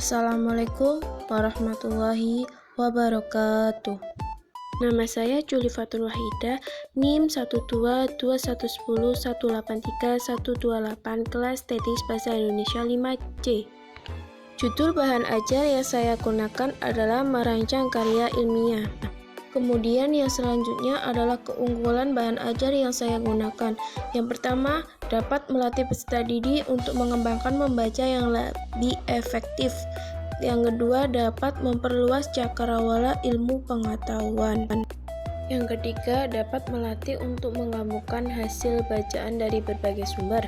Assalamualaikum warahmatullahi wabarakatuh. Nama saya Juli Fatul Wahidah, NIM 122110183 kelas tesis Bahasa Indonesia 5C. Judul bahan ajar yang saya gunakan adalah merancang karya ilmiah. Kemudian yang selanjutnya adalah keunggulan bahan ajar yang saya gunakan. Yang pertama, dapat melatih peserta didik untuk mengembangkan membaca yang lebih efektif. Yang kedua, dapat memperluas cakrawala ilmu pengetahuan. Yang ketiga, dapat melatih untuk menggabungkan hasil bacaan dari berbagai sumber.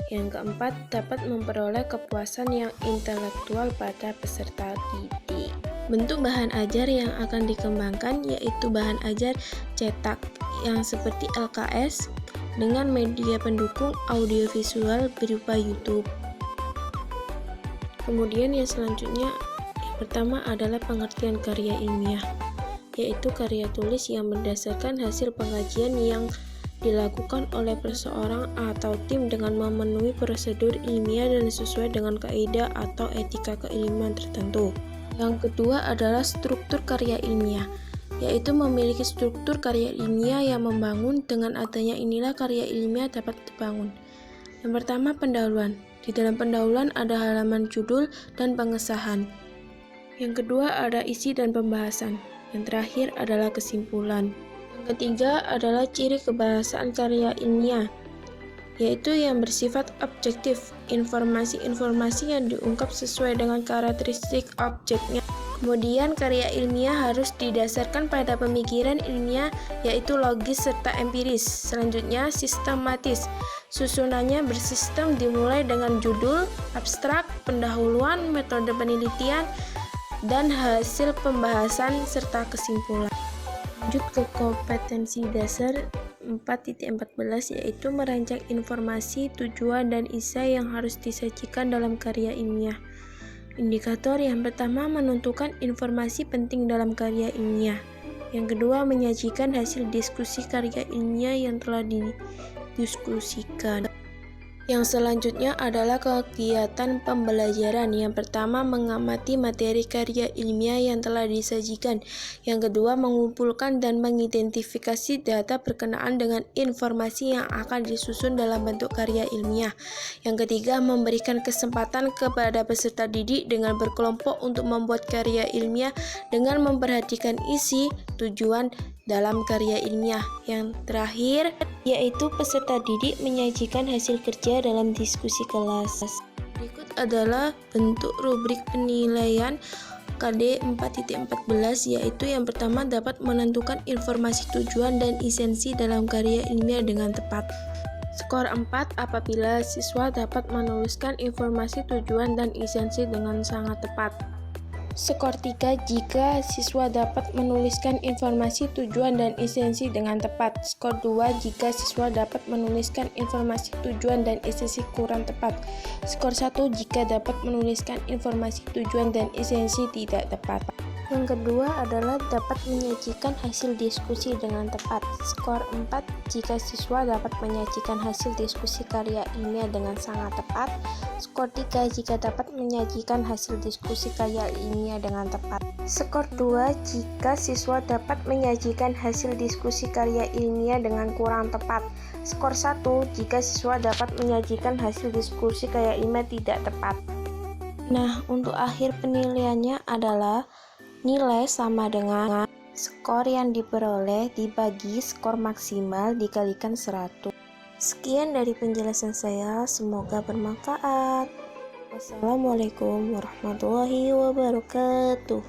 Yang keempat, dapat memperoleh kepuasan yang intelektual pada peserta didik. Bentuk bahan ajar yang akan dikembangkan yaitu bahan ajar cetak yang seperti LKS dengan media pendukung audiovisual berupa YouTube. Kemudian yang selanjutnya, yang pertama adalah pengertian karya ilmiah, yaitu karya tulis yang berdasarkan hasil pengkajian yang dilakukan oleh seseorang atau tim dengan memenuhi prosedur ilmiah dan sesuai dengan kaidah atau etika keilmuan tertentu. Yang kedua adalah struktur karya ilmiah, yaitu memiliki struktur karya ilmiah yang membangun. Dengan adanya inilah karya ilmiah dapat dibangun. Yang pertama, pendahuluan. Di dalam pendahuluan ada halaman judul dan pengesahan. Yang kedua ada isi dan pembahasan. Yang terakhir adalah kesimpulan. Yang ketiga adalah ciri kebahasaan karya ilmiah, yaitu yang bersifat objektif, informasi-informasi yang diungkap sesuai dengan karakteristik objeknya. Kemudian karya ilmiah harus didasarkan pada pemikiran ilmiah, yaitu logis serta empiris. Selanjutnya sistematis. Susunannya bersistem dimulai dengan judul, abstrak, pendahuluan, metode penelitian, dan hasil pembahasan serta kesimpulan. Lanjut ke kompetensi dasar 4.14, yaitu merancang informasi, tujuan, dan isai yang harus disajikan dalam karya ilmiah. Indikator yang pertama menentukan informasi penting dalam karya ilmiah. Yang kedua menyajikan hasil diskusi karya ilmiah yang telah didiskusikan. Yang selanjutnya adalah kegiatan pembelajaran. Yang pertama, mengamati materi karya ilmiah yang telah disajikan. Yang kedua, mengumpulkan dan mengidentifikasi data berkenaan dengan informasi yang akan disusun dalam bentuk karya ilmiah. Yang ketiga, memberikan kesempatan kepada peserta didik dengan berkelompok untuk membuat karya ilmiah dengan memperhatikan isi, tujuan dalam karya ilmiah. Yang terakhir, yaitu peserta didik menyajikan hasil kerja dalam diskusi kelas. Berikut adalah bentuk rubrik penilaian KD 4.14, yaitu yang pertama dapat menentukan informasi, tujuan, dan esensi dalam karya ilmiah dengan tepat. Skor 4 apabila siswa dapat menuliskan informasi, tujuan, dan esensi dengan sangat tepat. Skor 3 jika siswa dapat menuliskan informasi, tujuan, dan esensi dengan tepat. Skor 2 jika siswa dapat menuliskan informasi, tujuan, dan esensi kurang tepat. Skor 1 jika dapat menuliskan informasi, tujuan, dan esensi tidak tepat. Yang kedua adalah dapat menyajikan hasil diskusi dengan tepat. Skor 4 jika siswa dapat menyajikan hasil diskusi karya ilmiah dengan sangat tepat. Skor 3 jika dapat menyajikan hasil diskusi karya ilmiah dengan tepat. Skor 2 jika siswa dapat menyajikan hasil diskusi karya ilmiah dengan kurang tepat. Skor 1 jika siswa dapat menyajikan hasil diskusi karya ilmiah tidak tepat. Nah, untuk akhir penilaiannya adalah nilai sama dengan skor yang diperoleh dibagi skor maksimal dikalikan 100. Sekian dari penjelasan saya, semoga bermanfaat. Wassalamualaikum warahmatullahi wabarakatuh.